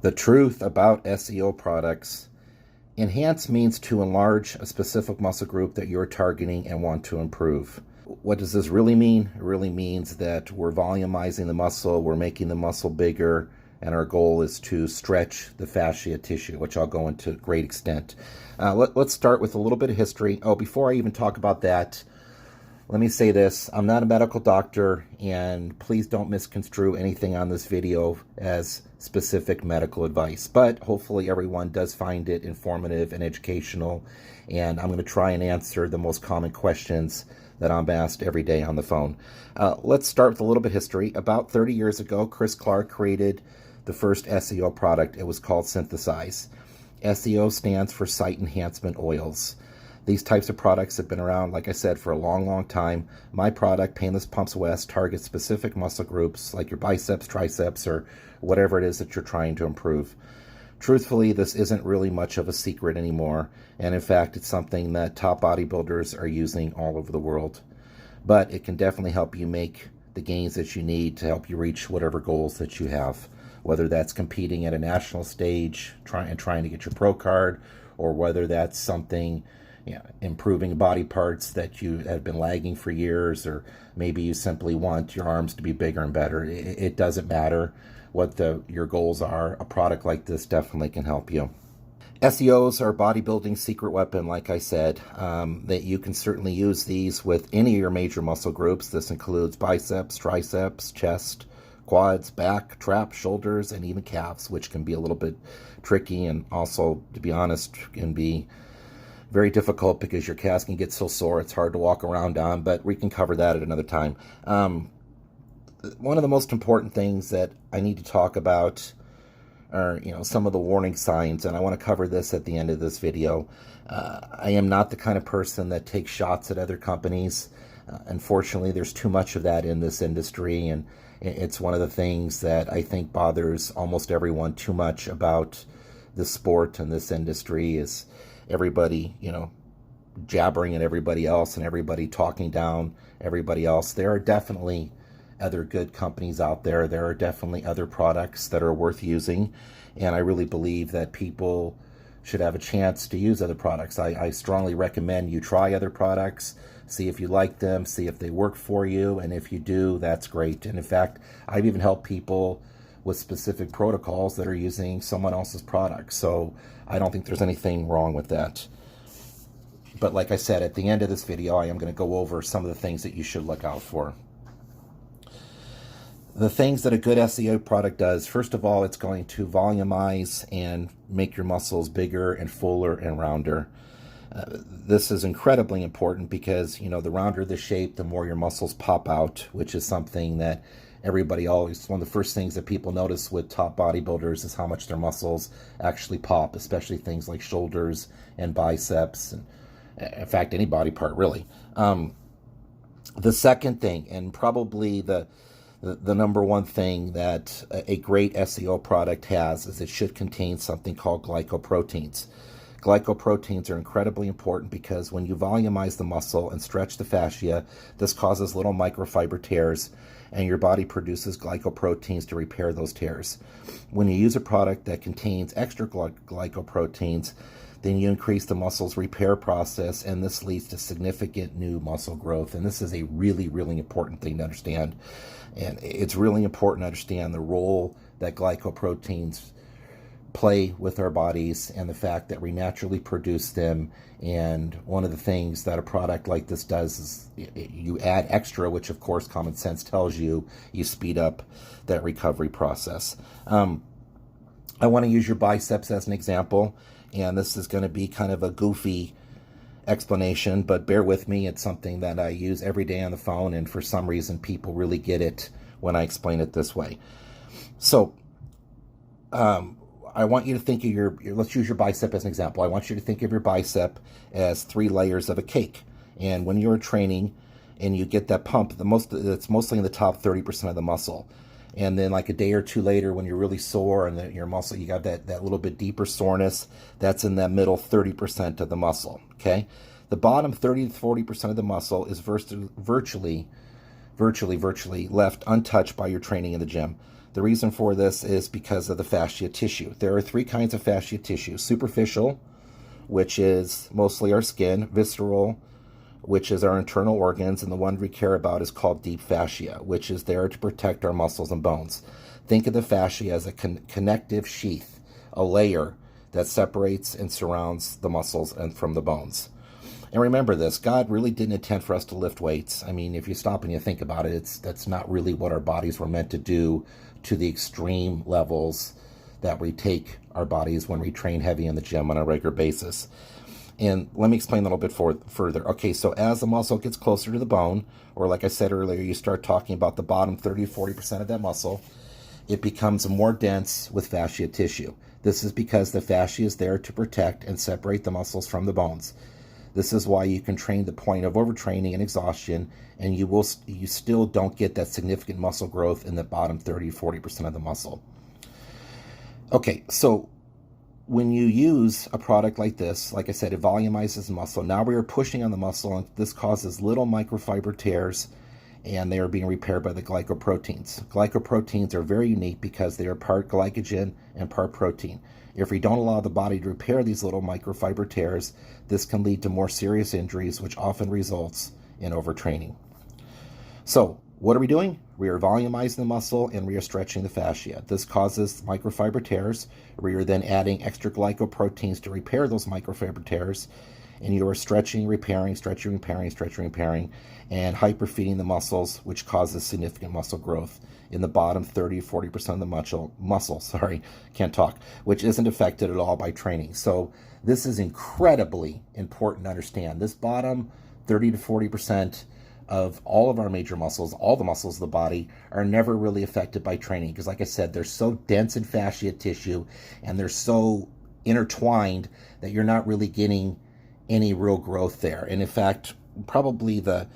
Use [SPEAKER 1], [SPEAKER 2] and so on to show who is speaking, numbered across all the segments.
[SPEAKER 1] The truth about SEO products. Enhance means to enlarge a specific muscle group that you're targeting and want to improve. What does this really mean? It really means that we're volumizing the muscle, we're making the muscle bigger, and our goal is to stretch the fascia tissue, which I'll go into great extent. Let's start with a little bit of history. Oh, before I even talk about that, let me say this. I'm not a medical doctor, and please don't misconstrue anything on this video as specific medical advice. But hopefully everyone does find it informative and educational, and I'm going to try and answer the most common questions that I'm asked every day on the phone. Let's start with a little bit of history. About 30 years ago, Chris Clark created the first SEO product. It was called Synthesize. SEO stands for Site Enhancement Oils. These types of products have been around, like I said, for a long, long time. My product, Painless Pumps West, targets specific muscle groups like your biceps, triceps, or whatever it is that you're trying to improve. Truthfully, this isn't really much of a secret anymore, and in fact, it's something that top bodybuilders are using all over the world. But it can definitely help you make the gains that you need to help you reach whatever goals that you have, whether that's competing at a national stage, trying to get your pro card, or whether that's something, improving body parts that you have been lagging for years, or maybe you simply want your arms to be bigger and better. It doesn't matter what your goals are. A product like this definitely can help you. SEOs are bodybuilding secret weapon, like I said, that you can certainly use these with any of your major muscle groups. This includes biceps, triceps, chest, quads, back, traps, shoulders, and even calves, which can be a little bit tricky and also, to be honest, can be very difficult because your calves can get so sore it's hard to walk around on, but we can cover that at another time. One of the most important things that I need to talk about are, some of the warning signs, and I want to cover this at the end of this video. I am not the kind of person that takes shots at other companies. Unfortunately, there's too much of that in this industry, and it's one of the things that I think bothers almost everyone too much about the sport and this industry is everybody, jabbering at everybody else and everybody talking down everybody else. There are definitely other good companies out there. There are definitely other products that are worth using, and I really believe that people should have a chance to use other products. I strongly recommend you try other products, see if you like them, see if they work for you, and if you do, that's great. And in fact, I've even helped people with specific protocols that are using someone else's product. So I don't think there's anything wrong with that. But like I said, at the end of this video, I am going to go over some of the things that you should look out for. The things that a good SEO product does, first of all, it's going to volumize and make your muscles bigger and fuller and rounder. This is incredibly important because, the rounder the shape, the more your muscles pop out, which is something that everybody always, one of the first things that people notice with top bodybuilders is how much their muscles actually pop, especially things like shoulders and biceps, and in fact, any body part really. The second thing, and probably the number one thing that a great SEO product has, is it should contain something called glycoproteins. Glycoproteins are incredibly important because when you volumize the muscle and stretch the fascia, this causes little microfiber tears, and your body produces glycoproteins to repair those tears. When you use a product that contains extra glycoproteins, then you increase the muscle's repair process, and this leads to significant new muscle growth. And this is a really, really important thing to understand. And it's really important to understand the role that glycoproteins play with our bodies and the fact that we naturally produce them. And one of the things that a product like this does is you add extra, which of course common sense tells you speed up that recovery process. I want to use your biceps as an example, and this is going to be kind of a goofy explanation, but bear with me. It's something that I use every day on the phone, and for some reason people really get it when I explain it this way. So I want you to think of let's use your bicep as an example. I want you to think of your bicep as 3 layers of a cake. And when you're training and you get that pump, it's mostly in the top 30% of the muscle. And then like a day or two later, when you're really sore and your muscle, you got that little bit deeper soreness, that's in that middle 30% of the muscle, okay? The bottom 30 to 40% of the muscle is virtually left untouched by your training in the gym. The reason for this is because of the fascia tissue. There are three kinds of fascia tissue: superficial, which is mostly our skin; visceral, which is our internal organs; and the one we care about is called deep fascia, which is there to protect our muscles and bones. Think of the fascia as a connective sheath, a layer that separates and surrounds the muscles and from the bones. And remember this, God really didn't intend for us to lift weights. I mean, if you stop and you think about it, that's not really what our bodies were meant to do to the extreme levels that we take our bodies when we train heavy in the gym on a regular basis. And let me explain a little bit further. Okay, so as the muscle gets closer to the bone, or like I said earlier, you start talking about the bottom 30-40% of that muscle, it becomes more dense with fascia tissue. This is because the fascia is there to protect and separate the muscles from the bones. This is why you can train to the point of overtraining and exhaustion, and you still don't get that significant muscle growth in the bottom 30-40% of the muscle. Okay, so when you use a product like this, like I said, it volumizes the muscle. Now we are pushing on the muscle, and this causes little microfiber tears, and they are being repaired by the glycoproteins. Glycoproteins are very unique because they are part glycogen and part protein. If we don't allow the body to repair these little microfiber tears, this can lead to more serious injuries, which often results in overtraining. So, what are we doing? We are volumizing the muscle and we are stretching the fascia. This causes microfiber tears. We are then adding extra glycoproteins to repair those microfiber tears. And you are stretching, repairing, stretching, repairing, stretching, repairing, and hyperfeeding the muscles, which causes significant muscle growth in the bottom 30-40% of the muscle, which isn't affected at all by training. So this is incredibly important to understand. This bottom 30 to 40% of all of our major muscles, all the muscles of the body, are never really affected by training because, like I said, they're so dense in fascia tissue and they're so intertwined that you're not really getting any real growth there. And in fact, probably the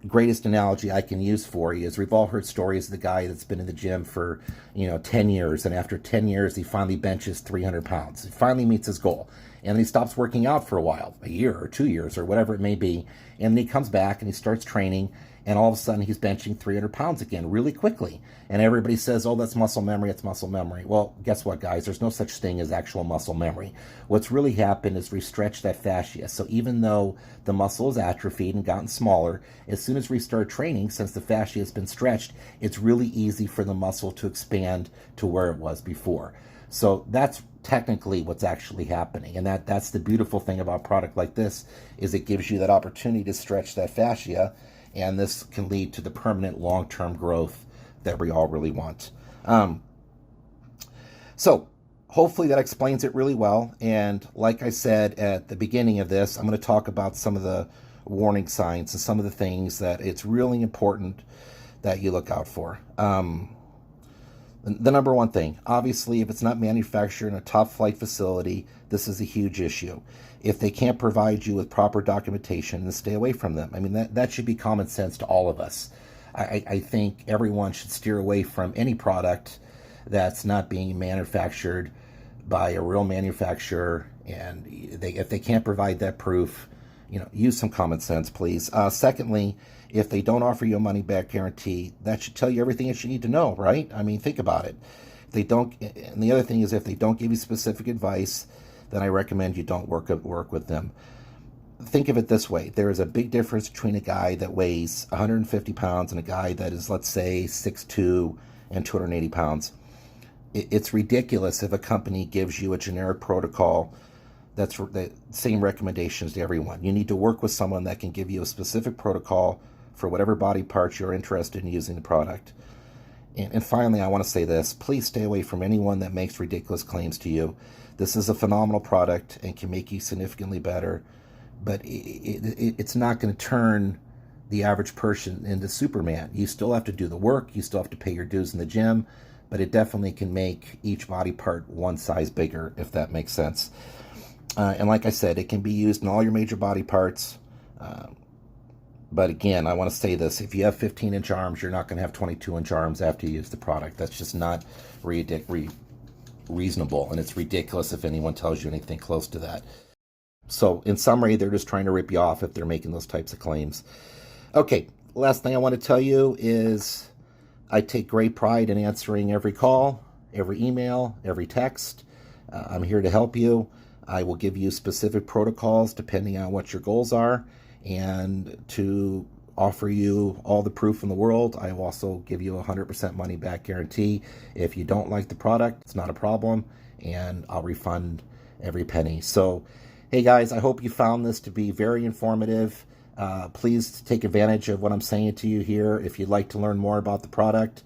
[SPEAKER 1] greatest analogy I can use for you is we've all heard stories of the guy that's been in the gym for 10 years, and after 10 years he finally benches 300 pounds. He finally meets his goal, and then he stops working out for a while, a year or 2 years or whatever it may be, and then he comes back and he starts training, and all of a sudden he's benching 300 pounds again really quickly. And everybody says, oh, that's muscle memory, it's muscle memory. Well, guess what, guys? There's no such thing as actual muscle memory. What's really happened is we stretched that fascia. So even though the muscle is atrophied and gotten smaller, as soon as we start training, since the fascia has been stretched, it's really easy for the muscle to expand to where it was before. So that's technically what's actually happening. And that's the beautiful thing about a product like this, is it gives you that opportunity to stretch that fascia, and this can lead to the permanent long-term growth that we all really want. So hopefully that explains it really well. And like I said at the beginning of this, I'm going to talk about some of the warning signs and some of the things that it's really important that you look out for. The number one thing, obviously, if it's not manufactured in a top flight facility, this is a huge issue. If they can't provide you with proper documentation, then stay away from them. I mean, that should be common sense to all of us. I think everyone should steer away from any product that's not being manufactured by a real manufacturer, and if they can't provide that proof, use some common sense, please. Secondly, if they don't offer you a money-back guarantee, that should tell you everything that you need to know, right? I mean, think about it. If they don't, and the other thing is, if they don't give you specific advice, then I recommend you don't work with them. Think of it this way. There is a big difference between a guy that weighs 150 pounds and a guy that is, let's say, 6'2" and 280 pounds. It's ridiculous if a company gives you a generic protocol that's the same recommendations to everyone. You need to work with someone that can give you a specific protocol for whatever body parts you're interested in using the product. And finally, I want to say this. Please stay away from anyone that makes ridiculous claims to you. This is a phenomenal product and can make you significantly better, but it's not going to turn the average person into Superman. You still have to do the work. You still have to pay your dues in the gym, but it definitely can make each body part one size bigger, if that makes sense. And like I said, it can be used in all your major body parts. But again, I want to say this. If you have 15-inch arms, you're not going to have 22-inch arms after you use the product. That's just not reasonable, and it's ridiculous if anyone tells you anything close to that. So in summary, they're just trying to rip you off if they're making those types of claims. Okay, last thing I want to tell you is I take great pride in answering every call, every email, every text. I'm here to help you. I will give you specific protocols depending on what your goals are, and to offer you all the proof in the world. I will also give you a 100% money back guarantee. If you don't like the product, it's not a problem, and I'll refund every penny. So, hey guys, I hope you found this to be very informative. Please take advantage of what I'm saying to you here. If you'd like to learn more about the product,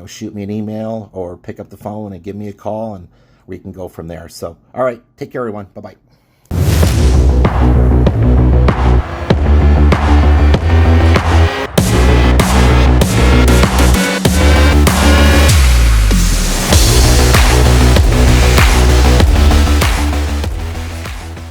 [SPEAKER 1] shoot me an email or pick up the phone and give me a call, and we can go from there. So, all right, take care, everyone. Bye-bye.